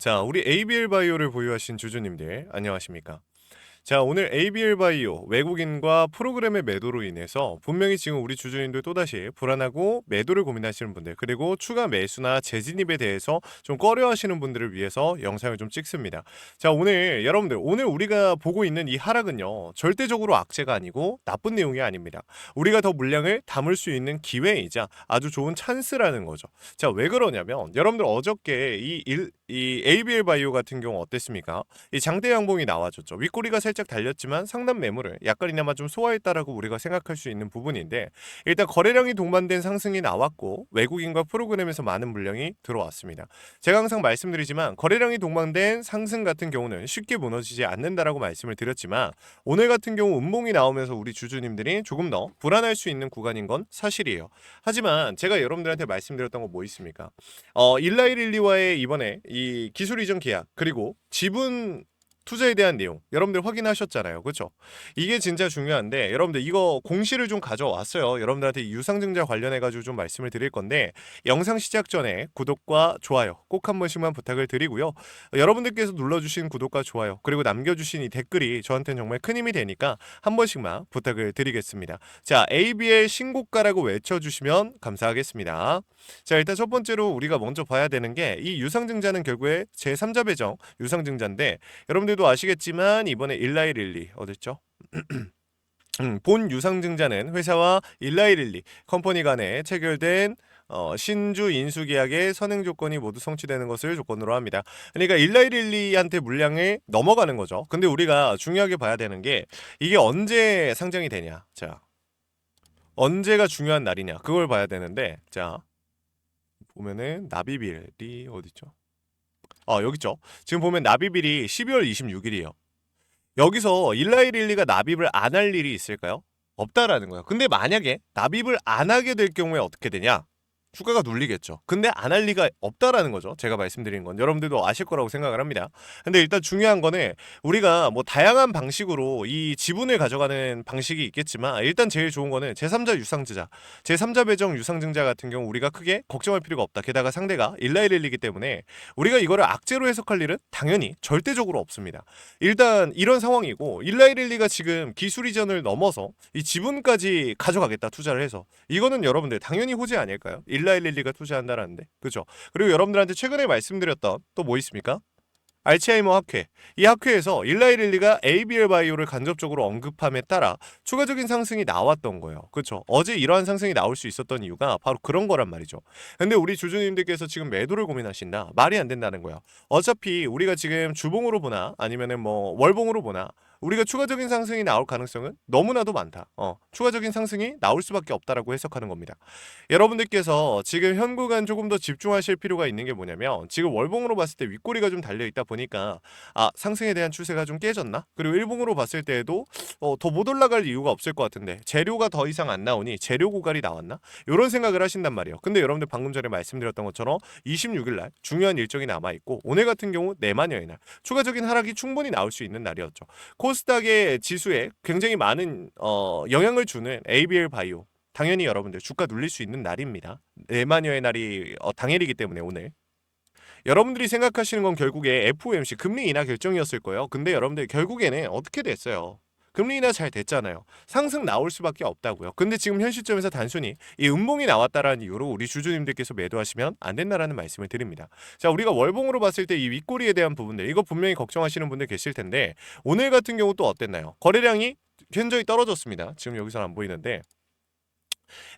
자, 우리 ABL 바이오를 보유하신 주주님들 안녕하십니까? 자, 오늘 ABL 바이오 외국인과 프로그램의 매도로 인해서 분명히 지금 우리 주주님들 또다시 불안하고 매도를 고민하시는 분들, 그리고 추가 매수나 재진입에 대해서 좀 꺼려하시는 분들을 위해서 영상을 좀 찍습니다. 자, 오늘 여러분들, 오늘 우리가 보고 있는 이 하락은요, 절대적으로 악재가 아니고 나쁜 내용이 아닙니다. 우리가 더 물량을 담을 수 있는 기회이자 아주 좋은 찬스라는 거죠. 자, 왜 그러냐면 여러분들 어저께 이 ABL 바이오 같은 경우 어땠습니까? 이 장대 양봉이 나와줬죠. 윗꼬리가 살짝 달렸지만 상단 매물을 약간이나마 좀 소화했다라고 우리가 생각할 수 있는 부분인데, 일단 거래량이 동반된 상승이 나왔고 외국인과 프로그램에서 많은 물량이 들어왔습니다. 제가 항상 말씀드리지만 거래량이 동반된 상승 같은 경우는 쉽게 무너지지 않는다라고 말씀을 드렸지만, 오늘 같은 경우 음봉이 나오면서 우리 주주님들이 조금 더 불안할 수 있는 구간인 건 사실이에요. 하지만 제가 여러분들한테 말씀드렸던 거 뭐 있습니까? 일라이릴리와의 이번에 이 기술 이전 계약, 그리고 지분 투자에 대한 내용 여러분들 확인하셨잖아요. 그렇죠? 이게 진짜 중요한데, 여러분들 이거 공시를 좀 가져왔어요. 여러분들한테 유상증자 관련해 가지고 좀 말씀을 드릴 건데, 영상 시작 전에 구독과 좋아요 꼭 한 번씩만 부탁을 드리고요. 여러분들께서 눌러주신 구독과 좋아요, 그리고 남겨주신 이 댓글이 저한테는 정말 큰 힘이 되니까 한 번씩만 부탁을 드리겠습니다. 자, ABL 신고가라고 외쳐주시면 감사하겠습니다. 자, 일단 첫 번째로 우리가 먼저 봐야 되는 게, 이 유상증자는 결국에 제3자 배정 유상증자인데, 여러분들도 아시겠지만 이번에 일라이릴리 어딨죠? 본 유상증자는 회사와 일라이릴리 컴퍼니 간에 체결된 신주 인수 계약의 선행 조건이 모두 성취되는 것을 조건으로 합니다. 그러니까 일라이릴리한테 물량을 넘어가는 거죠. 근데 우리가 중요하게 봐야 되는 게, 이게 언제 상장이 되냐. 자, 언제가 중요한 날이냐, 그걸 봐야 되는데, 자 보면은 납입일이 어딨죠? 여기 있죠. 지금 보면 납입일이 12월 26일이에요. 여기서 일라이릴리가 납입을 안 할 일이 있을까요? 없다라는 거예요. 근데 만약에 납입을 안 하게 될 경우에 어떻게 되냐? 주가가 눌리겠죠. 근데 안 할 리가 없다라는 거죠. 제가 말씀드린 건 여러분들도 아실 거라고 생각을 합니다. 근데 일단 중요한 거는, 우리가 뭐 다양한 방식으로 이 지분을 가져가는 방식이 있겠지만, 일단 제일 좋은 거는 제3자 유상증자, 제3자 배정 유상증자 같은 경우 우리가 크게 걱정할 필요가 없다. 게다가 상대가 일라이릴리이기 때문에 우리가 이거를 악재로 해석할 일은 당연히 절대적으로 없습니다. 일단 이런 상황이고, 일라이릴리가 지금 기술 이전을 넘어서 이 지분까지 가져가겠다, 투자를 해서. 이거는 여러분들 당연히 호재 아닐까요? 일라이릴리가 투자한다라는데, 그죠? 그리고 여러분들한테 최근에 말씀드렸던 또 뭐 있습니까? 알츠하이머 학회. 이 학회에서 일라이릴리가 ABL 바이오를 간접적으로 언급함에 따라 추가적인 상승이 나왔던 거예요. 그렇죠? 어제 이러한 상승이 나올 수 있었던 이유가 바로 그런 거란 말이죠. 근데 우리 주주님들께서 지금 매도를 고민하신다. 말이 안 된다는 거야. 어차피 우리가 지금 주봉으로 보나 아니면은 뭐 월봉으로 보나, 우리가 추가적인 상승이 나올 가능성은 너무나도 많다. 추가적인 상승이 나올 수밖에 없다라고 해석하는 겁니다. 여러분들께서 지금 현 구간 조금 더 집중하실 필요가 있는 게 뭐냐면, 지금 월봉으로 봤을 때 윗꼬리가 좀 달려 있다 보니까 상승에 대한 추세가 좀 깨졌나? 그리고 일봉으로 봤을 때에도 더 못 올라갈 이유가 없을 것 같은데, 재료가 더 이상 안 나오니 재료 고갈이 나왔나? 이런 생각을 하신단 말이에요. 근데 여러분들 방금 전에 말씀드렸던 것처럼 26일 날 중요한 일정이 남아 있고, 오늘 같은 경우 내만여의 날 추가적인 하락이 충분히 나올 수 있는 날이었죠. 코스닥의 지수에 굉장히 많은 영향을 주는 ABL 바이오, 당연히 여러분들 주가 눌릴 수 있는 날입니다. 내만여의 날이 당일이기 때문에 오늘 여러분들이 생각하시는 건 결국에 FOMC 금리 인하 결정이었을 거예요. 근데 여러분들 결국에는 어떻게 됐어요? 금리 인하 잘 됐잖아요. 상승 나올 수밖에 없다고요. 근데 지금 현 시점에서 단순히 이 음봉이 나왔다라는 이유로 우리 주주님들께서 매도하시면 안 된다라는 말씀을 드립니다. 자, 우리가 월봉으로 봤을 때 이 윗꼬리에 대한 부분들, 이거 분명히 걱정하시는 분들 계실 텐데, 오늘 같은 경우 또 어땠나요? 거래량이 현저히 떨어졌습니다. 지금 여기서는 안 보이는데,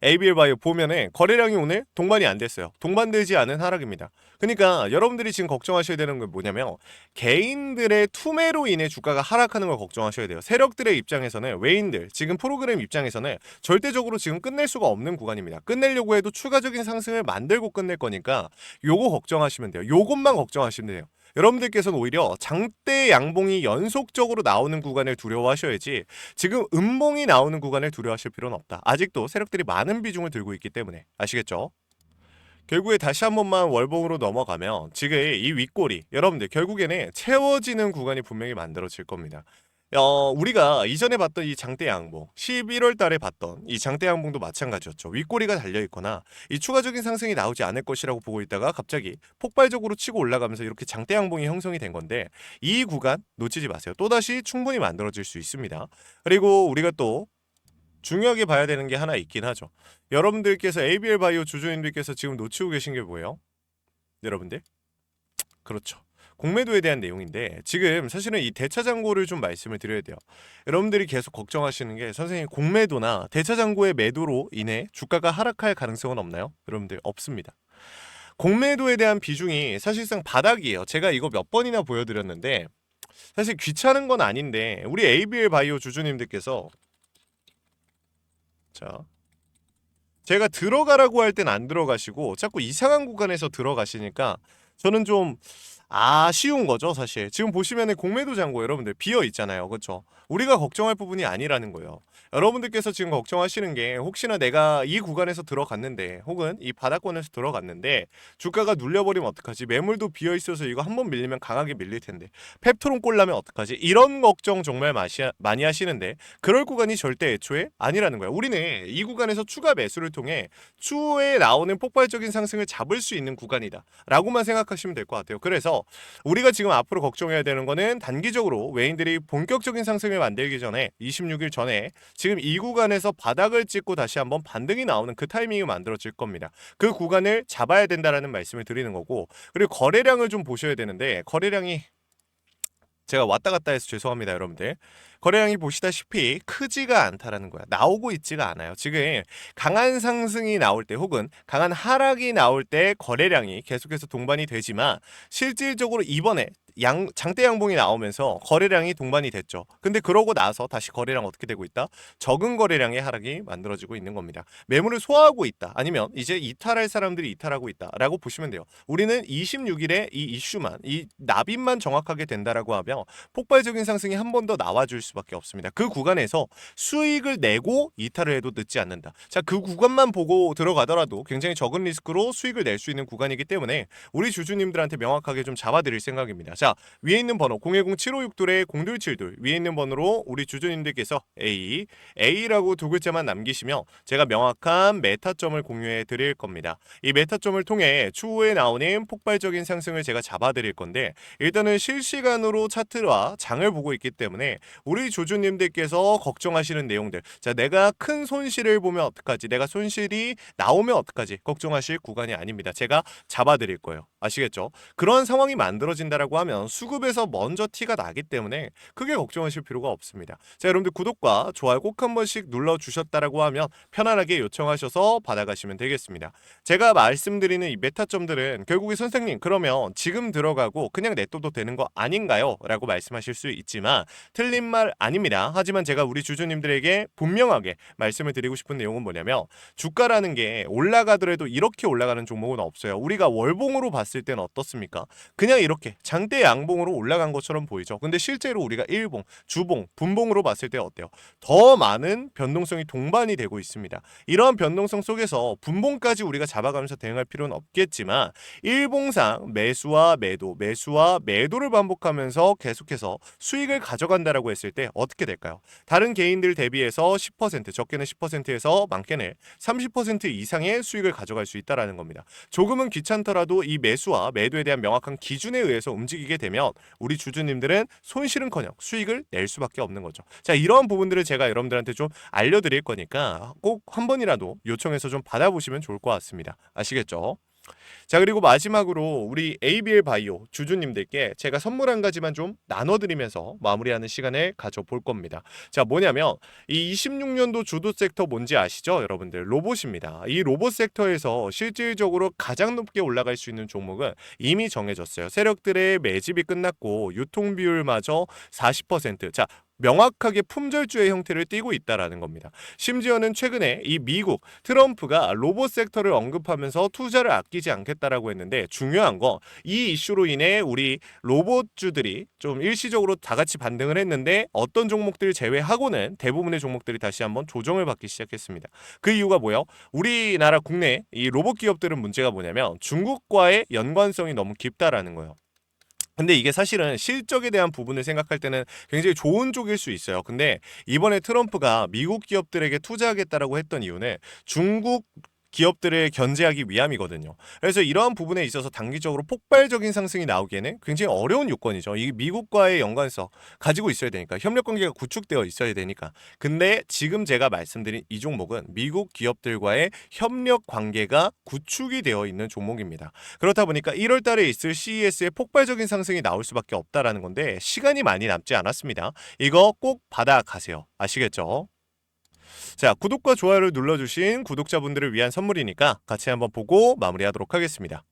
ABL 바이오 보면은 거래량이 오늘 동반이 안 됐어요. 동반되지 않은 하락입니다. 그러니까 여러분들이 지금 걱정하셔야 되는 건 뭐냐면, 개인들의 투매로 인해 주가가 하락하는 걸 걱정하셔야 돼요. 세력들의 입장에서는, 외인들, 지금 프로그램 입장에서는 절대적으로 지금 끝낼 수가 없는 구간입니다. 끝내려고 해도 추가적인 상승을 만들고 끝낼 거니까 요거 걱정하시면 돼요. 요것만 걱정하시면 돼요. 여러분들께서는 오히려 장대 양봉이 연속적으로 나오는 구간을 두려워하셔야지, 지금 음봉이 나오는 구간을 두려워하실 필요는 없다. 아직도 세력들이 많은 비중을 들고 있기 때문에. 아시겠죠? 결국에 다시 한 번만 월봉으로 넘어가면, 지금 이 윗꼬리 여러분들 결국에는 채워지는 구간이 분명히 만들어질 겁니다. 우리가 이전에 봤던 이 장대 양봉, 11월 달에 봤던 이 장대 양봉도 마찬가지였죠. 윗꼬리가 달려 있거나 이 추가적인 상승이 나오지 않을 것이라고 보고 있다가 갑자기 폭발적으로 치고 올라가면서 이렇게 장대 양봉이 형성이 된 건데, 이 구간 놓치지 마세요. 또다시 충분히 만들어질 수 있습니다. 그리고 우리가 또 중요하게 봐야 되는 게 하나 있긴 하죠. 여러분들께서 ABL 바이오 주주님들께서 지금 놓치고 계신 게 뭐예요? 여러분들? 그렇죠. 공매도에 대한 내용인데, 지금 사실은 이 대차 잔고를 좀 말씀을 드려야 돼요. 여러분들이 계속 걱정하시는 게, 선생님 공매도나 대차 잔고의 매도로 인해 주가가 하락할 가능성은 없나요? 여러분들 없습니다. 공매도에 대한 비중이 사실상 바닥이에요. 제가 이거 몇 번이나 보여드렸는데, 사실 귀찮은 건 아닌데 우리 ABL 바이오 주주님들께서, 자, 제가 들어가라고 할 땐 안 들어가시고 자꾸 이상한 구간에서 들어가시니까 저는 좀 아쉬운 거죠, 사실. 지금 보시면은 공매도 잔고 여러분들 비어 있잖아요. 그렇죠? 우리가 걱정할 부분이 아니라는 거예요. 여러분들께서 지금 걱정하시는 게, 혹시나 내가 이 구간에서 들어갔는데, 혹은 이 바닥권에서 들어갔는데 주가가 눌려버리면 어떡하지? 매물도 비어 있어서 이거 한번 밀리면 강하게 밀릴 텐데, 펩토론 꼴라면 어떡하지? 이런 걱정 정말 많이 하시는데, 그럴 구간이 절대 애초에 아니라는 거예요. 우리는 이 구간에서 추가 매수를 통해 추후에 나오는 폭발적인 상승을 잡을 수 있는 구간이다 라고만 생각하시면 될 것 같아요. 그래서 우리가 지금 앞으로 걱정해야 되는 거는, 단기적으로 외인들이 본격적인 상승을 만들기 전에 26일 전에 지금 이 구간에서 바닥을 찍고 다시 한번 반등이 나오는 그 타이밍이 만들어질 겁니다. 그 구간을 잡아야 된다라는 말씀을 드리는 거고, 그리고 거래량을 좀 보셔야 되는데, 거래량이 제가 왔다 갔다 해서 죄송합니다, 여러분들. 거래량이 보시다시피 크지가 않다라는 거야. 나오고 있지가 않아요. 지금 강한 상승이 나올 때, 혹은 강한 하락이 나올 때 거래량이 계속해서 동반이 되지만, 실질적으로 이번에 장대 양봉이 나오면서 거래량이 동반이 됐죠. 근데 그러고 나서 다시 거래량 어떻게 되고 있다? 적은 거래량의 하락이 만들어지고 있는 겁니다. 매물을 소화하고 있다, 아니면 이제 이탈할 사람들이 이탈하고 있다라고 보시면 돼요. 우리는 26일에 이 이슈만, 이 납입만 정확하게 된다라고 하면 폭발적인 상승이 한 번 더 나와줄 수밖에 없습니다. 그 구간에서 수익을 내고 이탈을 해도 늦지 않는다. 자, 그 구간만 보고 들어가더라도 굉장히 적은 리스크로 수익을 낼 수 있는 구간이기 때문에 우리 주주님들한테 명확하게 좀 잡아드릴 생각입니다. 자, 위에 있는 번호 010-7562-0272, 위에 있는 번호로 우리 주주님들께서 A라고 두 글자만 남기시면 제가 명확한 메타점을 공유해 드릴 겁니다. 이 메타점을 통해 추후에 나오는 폭발적인 상승을 제가 잡아드릴 건데, 일단은 실시간으로 차트와 장을 보고 있기 때문에 우리 주주님들께서 걱정하시는 내용들, 자, 내가 큰 손실을 보면 어떡하지, 내가 손실이 나오면 어떡하지, 걱정하실 구간이 아닙니다. 제가 잡아드릴 거예요. 아시겠죠? 그런 상황이 만들어진다라고 하면 수급에서 먼저 티가 나기 때문에 크게 걱정하실 필요가 없습니다. 자, 여러분들 구독과 좋아요 꼭 한 번씩 눌러주셨다라고 하면 편안하게 요청하셔서 받아가시면 되겠습니다. 제가 말씀드리는 이 메타점들은 결국에, 선생님 그러면 지금 들어가고 그냥 냅둬도 되는 거 아닌가요? 라고 말씀하실 수 있지만 틀린 말 아닙니다. 하지만 제가 우리 주주님들에게 분명하게 말씀을 드리고 싶은 내용은 뭐냐면, 주가라는 게 올라가더라도 이렇게 올라가는 종목은 없어요. 우리가 월봉으로 봤을 때는 어떻습니까? 그냥 이렇게 장대 양봉으로 올라간 것처럼 보이죠. 근데 실제로 우리가 일봉, 주봉, 분봉으로 봤을 때 어때요? 더 많은 변동성이 동반이 되고 있습니다. 이러한 변동성 속에서 분봉까지 우리가 잡아가면서 대응할 필요는 없겠지만, 일봉상 매수와 매도, 매수와 매도를 반복하면서 계속해서 수익을 가져간다라고 했을 때 어떻게 될까요? 다른 개인들 대비해서 10%, 적게는 10%에서 많게는 30% 이상의 수익을 가져갈 수 있다라는 겁니다. 조금은 귀찮더라도 이 매수와 매도에 대한 명확한 기준에 의해서 움직이게 되면 우리 주주님들은 손실은커녕 수익을 낼 수밖에 없는 거죠. 자, 이러한 부분들을 제가 여러분들한테 좀 알려드릴 거니까 꼭 한 번이라도 요청해서 좀 받아보시면 좋을 것 같습니다. 아시겠죠? 자, 그리고 마지막으로 우리 ABL 바이오 주주님들께 제가 선물 한 가지만 좀 나눠드리면서 마무리하는 시간을 가져볼 겁니다. 자, 뭐냐면 이 26년도 주도 섹터 뭔지 아시죠? 여러분들, 로봇입니다. 이 로봇 섹터에서 실질적으로 가장 높게 올라갈 수 있는 종목은 이미 정해졌어요. 세력들의 매집이 끝났고 유통 비율마저 40%. 자, 명확하게 품절주의 형태를 띠고 있다라는 겁니다. 심지어는 최근에 이 미국 트럼프가 로봇 섹터를 언급하면서 투자를 아끼지 않겠다라고 했는데, 중요한 거 이 이슈로 인해 우리 로봇주들이 좀 일시적으로 다 같이 반등을 했는데, 어떤 종목들 제외하고는 대부분의 종목들이 다시 한번 조정을 받기 시작했습니다. 그 이유가 뭐예요? 우리나라 국내 이 로봇 기업들은 문제가 뭐냐면 중국과의 연관성이 너무 깊다라는 거예요. 근데 이게 사실은 실적에 대한 부분을 생각할 때는 굉장히 좋은 쪽일 수 있어요. 근데 이번에 트럼프가 미국 기업들에게 투자하겠다라고 했던 이유는 중국 기업들을 견제하기 위함이거든요. 그래서 이러한 부분에 있어서 단기적으로 폭발적인 상승이 나오기에는 굉장히 어려운 요건이죠. 이 미국과의 연관성 가지고 있어야 되니까, 협력 관계가 구축되어 있어야 되니까. 근데 지금 제가 말씀드린 이 종목은 미국 기업들과의 협력 관계가 구축이 되어 있는 종목입니다. 그렇다 보니까 1월 달에 있을 CES에 폭발적인 상승이 나올 수밖에 없다라는 건데, 시간이 많이 남지 않았습니다. 이거 꼭 받아가세요. 아시겠죠? 자, 구독과 좋아요를 눌러주신 구독자분들을 위한 선물이니까 같이 한번 보고 마무리하도록 하겠습니다.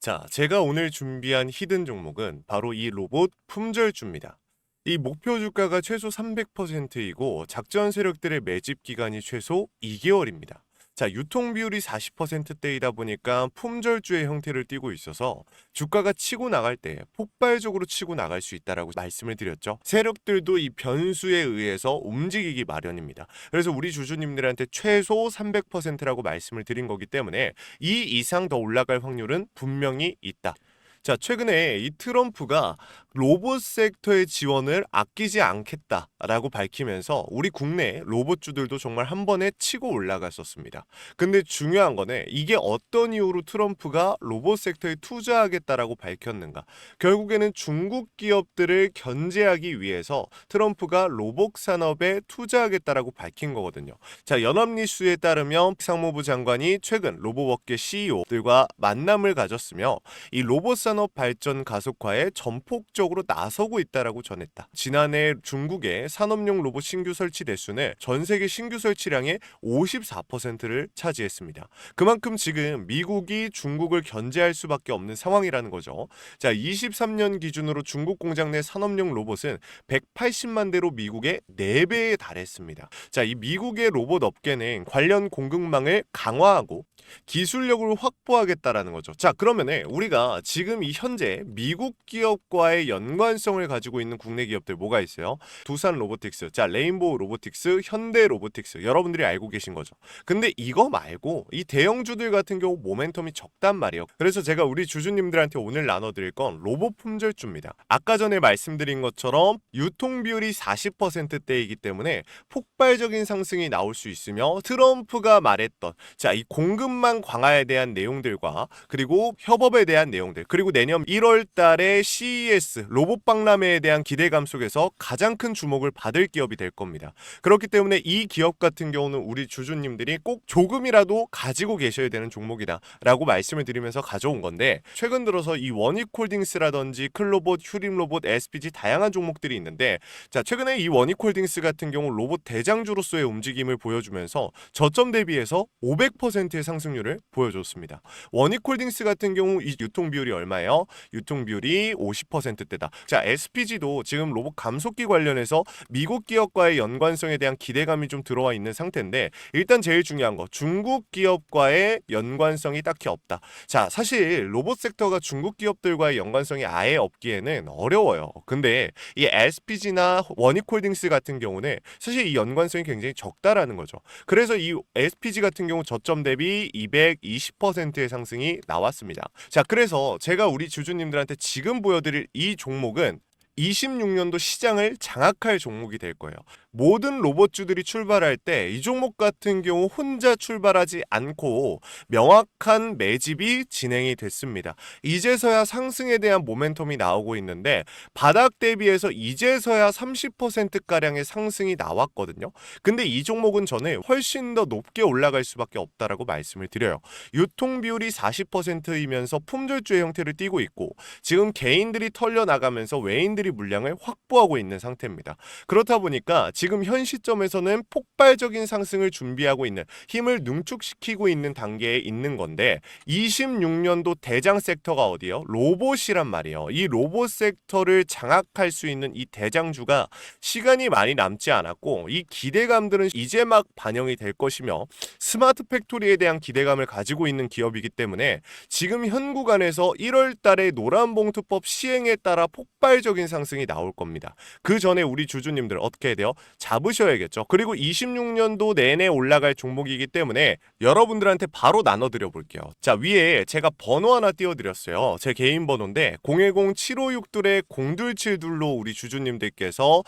자, 제가 오늘 준비한 히든 종목은 바로 이 로봇 품절주입니다. 이 목표 주가가 최소 300%이고 작전 세력들의 매집 기간이 최소 2개월입니다. 자, 유통 비율이 40%대이다 보니까 품절주의 형태를 띠고 있어서 주가가 치고 나갈 때 폭발적으로 치고 나갈 수 있다라고 말씀을 드렸죠. 세력들도 이 변수에 의해서 움직이기 마련입니다. 그래서 우리 주주님들한테 최소 300%라고 말씀을 드린 거기 때문에 이 이상 더 올라갈 확률은 분명히 있다. 자, 최근에 이 트럼프가 로봇 섹터의 지원을 아끼지 않겠다라고 밝히면서 우리 국내 로봇주들도 정말 한 번에 치고 올라갔었습니다. 근데 중요한 거는 이게 어떤 이유로 트럼프가 로봇 섹터에 투자하겠다라고 밝혔는가? 결국에는 중국 기업들을 견제하기 위해서 트럼프가 로봇 산업에 투자하겠다라고 밝힌 거거든요. 자, 연합뉴스에 따르면 상무부 장관이 최근 로봇업계 CEO들과 만남을 가졌으며 이 로봇 산업 발전 가속화에 전폭적으로 나서고 있다라고 전했다. 지난해 중국의 산업용 로봇 신규 설치 대수는 전 세계 신규 설치량의 54%를 차지했습니다. 그만큼 지금 미국이 중국을 견제할 수밖에 없는 상황이라는 거죠. 자, 23년 기준으로 중국 공장 내 산업용 로봇은 180만 대로 미국의 4배에 달했습니다. 자, 이 미국의 로봇 업계는 관련 공급망을 강화하고 기술력을 확보하겠다라는 거죠. 자, 그러면은 우리가 지금 이 현재 미국 기업과의 연관성을 가지고 있는 국내 기업들 뭐가 있어요? 두산 로보틱스, 자, 레인보우 로보틱스, 현대 로보틱스, 여러분들이 알고 계신 거죠. 근데 이거 말고 이 대형주들 같은 경우 모멘텀이 적단 말이에요. 그래서 제가 우리 주주님들한테 오늘 나눠드릴 건 로봇 품절주입니다. 아까 전에 말씀드린 것처럼 유통 비율이 40%대이기 때문에 폭발적인 상승이 나올 수 있으며, 트럼프가 말했던 자, 이 공급망 강화에 대한 내용들과 그리고 협업에 대한 내용들, 그리고 내년 1월 달에 CES 로봇 박람회에 대한 기대감 속에서 가장 큰 주목을 받을 기업이 될 겁니다. 그렇기 때문에 이 기업 같은 경우는 우리 주주님들이 꼭 조금이라도 가지고 계셔야 되는 종목이다 라고 말씀을 드리면서 가져온 건데, 최근 들어서 이 원익홀딩스라든지 클로봇, 휴림로봇, SPG 다양한 종목들이 있는데, 자, 최근에 이 원익홀딩스 같은 경우 로봇 대장주로서의 움직임을 보여주면서 저점 대비해서 500%의 상승률을 보여줬습니다. 원익홀딩스 같은 경우 이 유통 비율이 얼마예요? 유통 비율이 50%대다. 자, SPG도 지금 로봇 감속기 관련해서 미국 기업과의 연관성에 대한 기대감이 좀 들어와 있는 상태인데, 일단 제일 중요한 거, 중국 기업과의 연관성이 딱히 없다. 자, 사실 로봇 섹터가 중국 기업들과의 연관성이 아예 없기에는 어려워요. 근데 이 SPG나 원익홀딩스 같은 경우는 사실 이 연관성이 굉장히 적다라는 거죠. 그래서 이 SPG 같은 경우 저점 대비 220%의 상승이 나왔습니다. 자, 그래서 제가 우리 주주님들한테 지금 보여드릴 이 종목은 26년도 시장을 장악할 종목이 될 거예요. 모든 로봇주들이 출발할 때 이 종목 같은 경우 혼자 출발하지 않고 명확한 매집이 진행이 됐습니다. 이제서야 상승에 대한 모멘텀이 나오고 있는데, 바닥 대비해서 이제서야 30%가량의 상승이 나왔거든요. 근데 이 종목은 저는 훨씬 더 높게 올라갈 수밖에 없다라고 말씀을 드려요. 유통 비율이 40%이면서 품절주의 형태를 띠고 있고, 지금 개인들이 털려나가면서 외인들이 물량을 확보하고 있는 상태입니다. 그렇다 보니까 지금 현 시점에서는 폭발적인 상승을 준비하고 있는, 힘을 능축시키고 있는 단계에 있는 건데, 26년도 대장 섹터가 어디예요? 로봇이란 말이에요. 이 로봇 섹터를 장악할 수 있는 이 대장주가 시간이 많이 남지 않았고, 이 기대감들은 이제 막 반영이 될 것이며, 스마트 팩토리에 대한 기대감을 가지고 있는 기업이기 때문에 지금 현 구간에서 1월 달에 노란봉투법 시행에 따라 폭발적인 상승이 나올 겁니다. 그 전에 우리 주주님들 어떻게 해야 돼요? 잡으셔야겠죠. 그리고 26년도 내내 올라갈 종목이기 때문에 여러분들한테 바로 나눠드려 볼게요. 자, 위에 제가 번호 하나 띄워드렸어요. 제 개인 번호인데 010-7561-0272로 우리 주주님들께서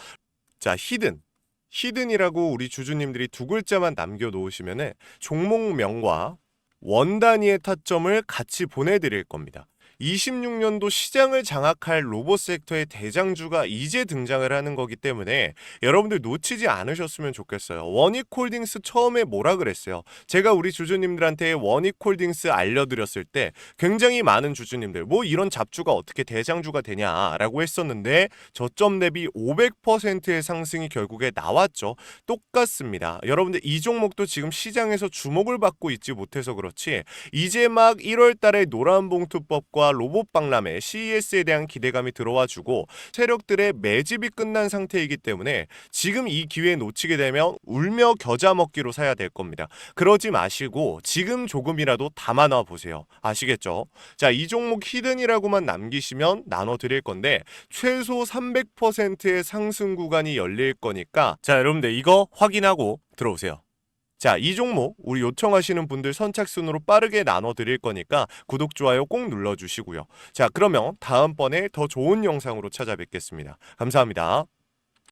자, 히든이라고 우리 주주님들이 두 글자만 남겨놓으시면은 종목명과 원 단위의 타점을 같이 보내드릴 겁니다. 26년도 시장을 장악할 로봇 섹터의 대장주가 이제 등장을 하는 거기 때문에 여러분들 놓치지 않으셨으면 좋겠어요. 원익홀딩스 처음에 뭐라 그랬어요? 제가 우리 주주님들한테 원익홀딩스 알려드렸을 때 굉장히 많은 주주님들 뭐 이런 잡주가 어떻게 대장주가 되냐라고 했었는데 저점 대비 500%의 상승이 결국에 나왔죠. 똑같습니다. 여러분들 이 종목도 지금 시장에서 주목을 받고 있지 못해서 그렇지 이제 막 1월 달에 노란봉투법과 로봇 박람회 CES에 대한 기대감이 들어와주고 세력들의 매집이 끝난 상태이기 때문에 지금 이 기회 놓치게 되면 울며 겨자 먹기로 사야 될 겁니다. 그러지 마시고 지금 조금이라도 담아놔 보세요. 아시겠죠? 자, 이 종목 히든이라고만 남기시면 나눠드릴 건데 최소 300%의 상승 구간이 열릴 거니까 자, 여러분들 이거 확인하고 들어오세요. 자, 이 종목 우리 요청하시는 분들 선착순으로 빠르게 나눠드릴 거니까 구독, 좋아요 꼭 눌러주시고요. 자, 그러면 다음번에 더 좋은 영상으로 찾아뵙겠습니다. 감사합니다.